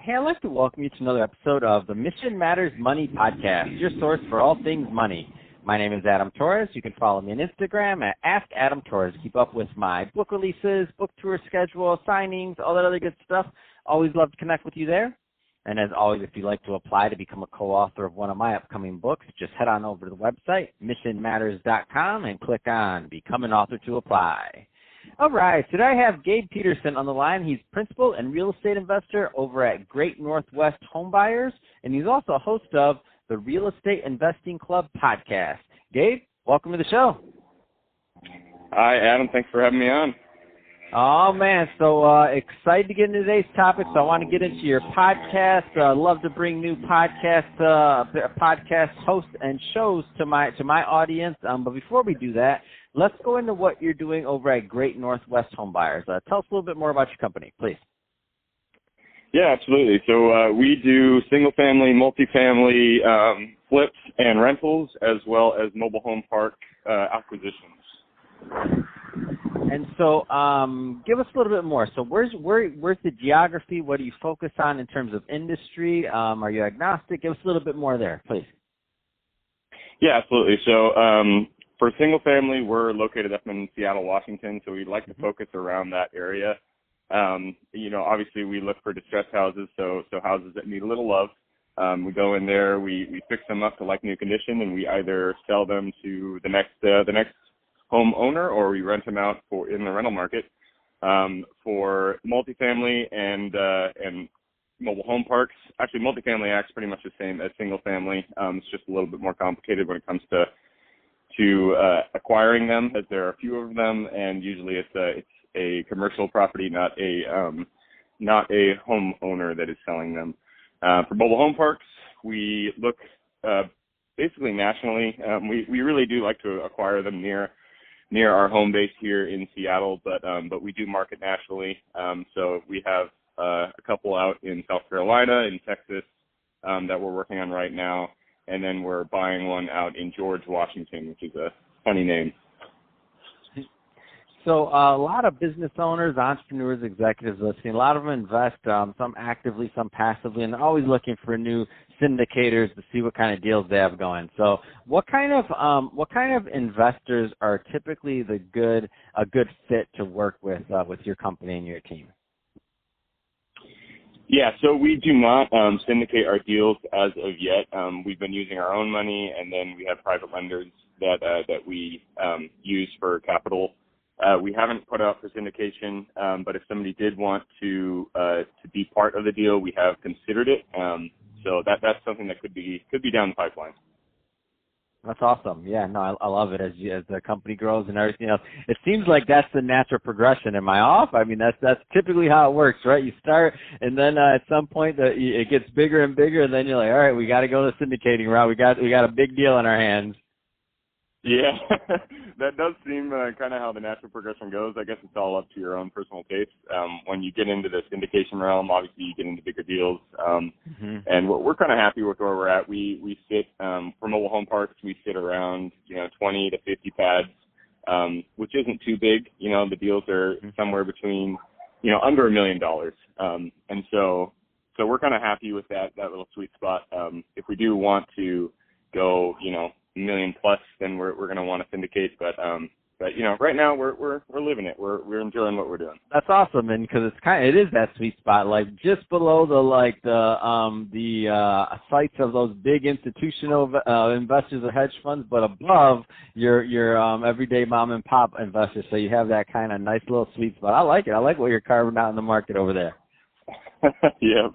Hey, I'd like to welcome you to another episode of the Mission Matters Money Podcast, your source for all things money. My name is Adam Torres. You can follow me on Instagram at AskAdamTorres. Keep up with my book releases, book tour schedule, signings, all that other good stuff. Always love to connect with you there. And as always, if you'd like to apply to become a co-author of one of my upcoming books, just head on over to the website, missionmatters.com, and click on Become an Author to apply. All right, today I have Gabe Petersen on the line. He's principal and real estate investor over at Great Northwest Homebuyers, and he's also a host of the Real Estate Investing Club podcast. Gabe, welcome to the show. Hi, Adam. Thanks for having me on. Oh, man, so excited to get into today's topic. So I want to get into your podcast. Love to bring new podcast hosts and shows to my audience. But before we do that, let's go into what you're doing over at Great Northwest Homebuyers. Tell us a little bit more about your company, please. Yeah, absolutely. So we do single-family, multifamily flips and rentals, as well as mobile home park acquisitions. And so give us a little bit more. So where's the geography? What do you focus on in terms of industry? Are you agnostic? Give us a little bit more there, please. Yeah, absolutely. So for single family, we're located up in Seattle, Washington, so we'd like to focus around that area. Obviously we look for distressed houses, so houses that need a little love. We go in there, we fix them up to like new condition, and we either sell them to the next homeowner, or we rent them out in the rental market. For multifamily and mobile home parks, actually multifamily acts pretty much the same as single family. It's just a little bit more complicated when it comes to acquiring them, as there are fewer of them, and usually it's a commercial property, not a homeowner that is selling them. For mobile home parks, we look basically nationally. We really do like to acquire them near our home base here in Seattle, but we do market nationally. So we have a couple out in South Carolina, in Texas, that we're working on right now, and then we're buying one out in George, Washington, which is a funny name. So a lot of business owners, entrepreneurs, executives listening, a lot of them invest, some actively, some passively, and they're always looking for new syndicators to see what kind of deals they have going. So what kind of investors are typically a good fit to work with your company and your team? Yeah, so we do not syndicate our deals as of yet. We've been using our own money, and then we have private lenders that we use for capital. We haven't put out for syndication, but if somebody did want to be part of the deal, we have considered it. So that's something that could be down the pipeline. That's awesome. Yeah, no, I love it as the company grows and everything else. It seems like that's the natural progression. Am I off? I mean, that's typically how it works, right? You start, and then at some point it gets bigger and bigger, and then you're like, all right, we got to go the syndicating route. We got a big deal in our hands. Yeah, that does seem kind of how the natural progression goes. I guess it's all up to your own personal taste. When you get into the syndication realm, obviously you get into bigger deals. And we're kind of happy with where we're at. We sit, for mobile home parks, we sit around, 20 to 50 pads, which isn't too big. The deals are somewhere between, under $1 million. And so we're kind of happy with that little sweet spot. If we do want to go, $1 million plus, then we're going to want to syndicate. But right now we're living it. We're enjoying what we're doing. That's awesome, and because it is that sweet spot, like just below the sights of those big institutional investors or hedge funds, but above your everyday mom and pop investors. So you have that kind of nice little sweet spot. I like it. I like what you're carving out in the market over there. Yep.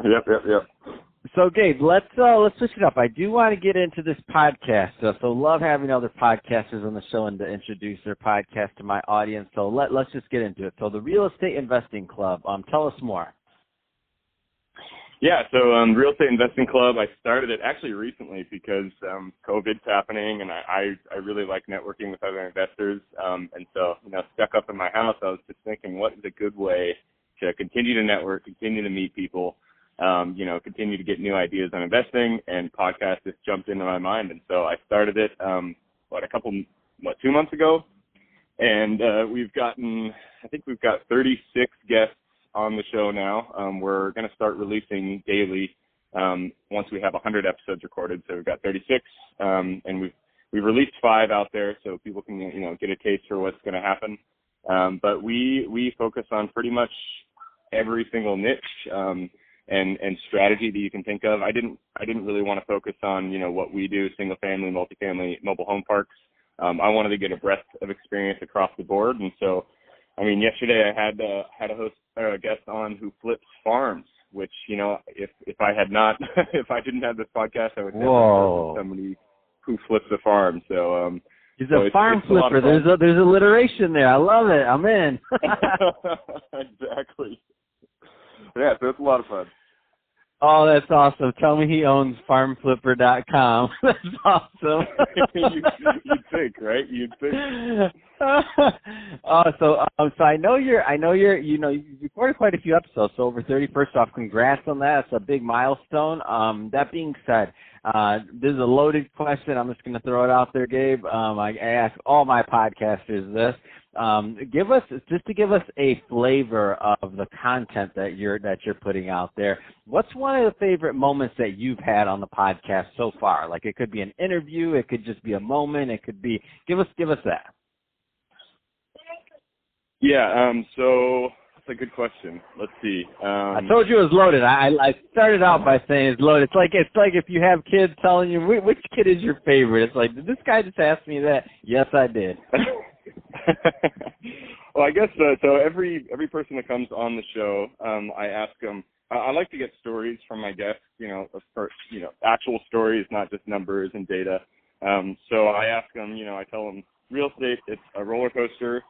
So, Gabe, let's switch it up. I do want to get into this podcast. So love having other podcasters on the show and to introduce their podcast to my audience. So let's just get into it. So the Real Estate Investing Club, tell us more. Yeah, so Real Estate Investing Club, I started it actually recently because COVID's happening, and I really like networking with other investors. And so, stuck up in my house, I was just thinking, what is a good way to continue to network, continue to meet people, continue to get new ideas on investing, and podcast just jumped into my mind. And so I started it, 2 months ago. And we've got 36 guests on the show now. We're going to start releasing daily once we have 100 episodes recorded. So we've got 36, and we've released 5 out there, so people can get a taste for what's going to happen. But we focus on pretty much every single niche and strategy that you can think of. I didn't really want to focus on what we do, single family, multifamily, mobile home parks. I wanted to get a breadth of experience across the board, and so yesterday I had a guest on who flips farms, which if I had not if I didn't have this podcast, I would never have somebody who flips a farm. So he's a farm flipper. There's alliteration there. I love it. I'm in. Exactly. Yeah, so it's a lot of fun. Oh, that's awesome. Tell me he owns farmflipper.com. That's awesome. You'd think, right? You'd think. So I know you've recorded quite a few episodes, so over 30. First off, congrats on that. It's a big milestone. That being said, this is a loaded question. I'm just going to throw it out there, Gabe. I ask all my podcasters this. Give us a flavor of the content that you're putting out there. What's one of the favorite moments that you've had on the podcast so far? Like, it could be an interview, it could just be a moment, it could be. Give us that. Yeah. So that's a good question. Let's see. I told you it was loaded. I started out by saying it's loaded. It's like if you have kids telling you which kid is your favorite. It's like, did this guy just ask me that? Yes, I did. Well, I guess so. Every person that comes on the show, I ask them. I like to get stories from my guests. Actual stories, not just numbers and data. So I ask them. I tell them real estate. It's a roller coaster.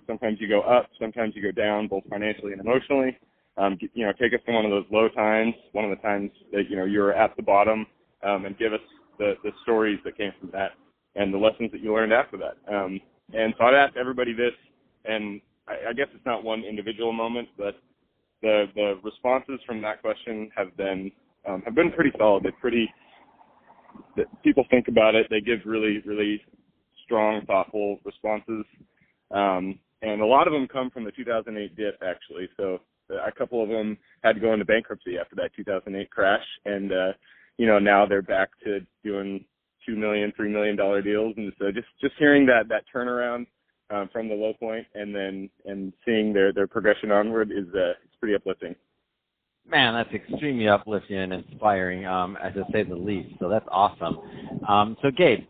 Sometimes you go up, sometimes you go down, both financially and emotionally. Take us to one of those low times, one of the times that you're at the bottom, and give us the stories that came from that and the lessons that you learned after that. And so I'd ask everybody this, and I guess it's not one individual moment, but the responses from that question have been pretty solid. People think about it. They give really, really strong, thoughtful responses. And a lot of them come from the 2008 dip, actually. So a couple of them had to go into bankruptcy after that 2008 crash, and now they're back to doing $2 million, $3 million deals, and so just hearing that turnaround from the low point and seeing their progression onward is it's pretty uplifting. Man, that's extremely uplifting and inspiring, as to say the least. So that's awesome. So Gabe,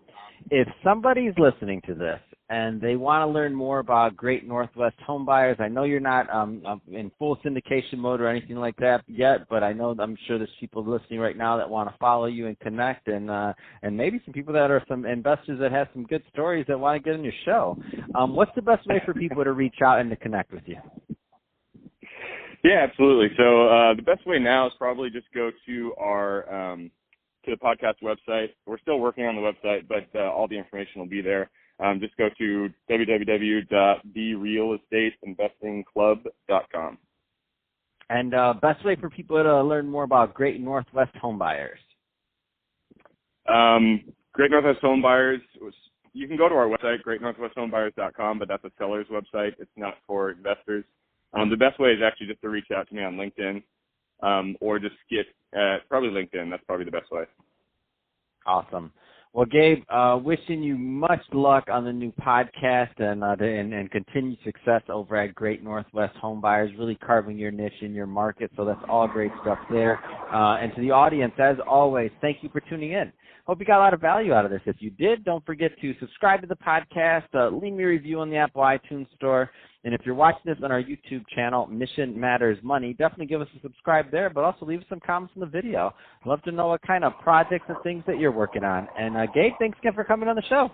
if somebody's listening to this and they want to learn more about Great Northwest Home Buyers, I know you're not in full syndication mode or anything like that yet, but I'm sure there's people listening right now that want to follow you and connect, and maybe some people that are some investors that have some good stories that want to get on your show. What's the best way for people to reach out and to connect with you? Yeah, absolutely. So the best way now is probably just go to our to the podcast website. We're still working on the website, but all the information will be there. Just go to www.therealestateinvestingclub.com. And best way for people to learn more about Great Northwest Home Buyers? Great Northwest Home Buyers, you can go to our website, greatnorthwesthomebuyers.com, but that's a seller's website. It's not for investors. The best way is actually just to reach out to me on LinkedIn, or just get probably LinkedIn. That's probably the best way. Awesome. Well, Gabe, wishing you much luck on the new podcast and continued success over at Great Northwest Home Buyers, really carving your niche in your market. So that's all great stuff there. And to the audience, as always, thank you for tuning in. Hope you got a lot of value out of this. If you did, don't forget to subscribe to the podcast, leave me a review on the Apple iTunes Store. And if you're watching this on our YouTube channel, Mission Matters Money, definitely give us a subscribe there, but also leave us some comments in the video. I'd love to know what kind of projects and things that you're working on. And Gabe, thanks again for coming on the show.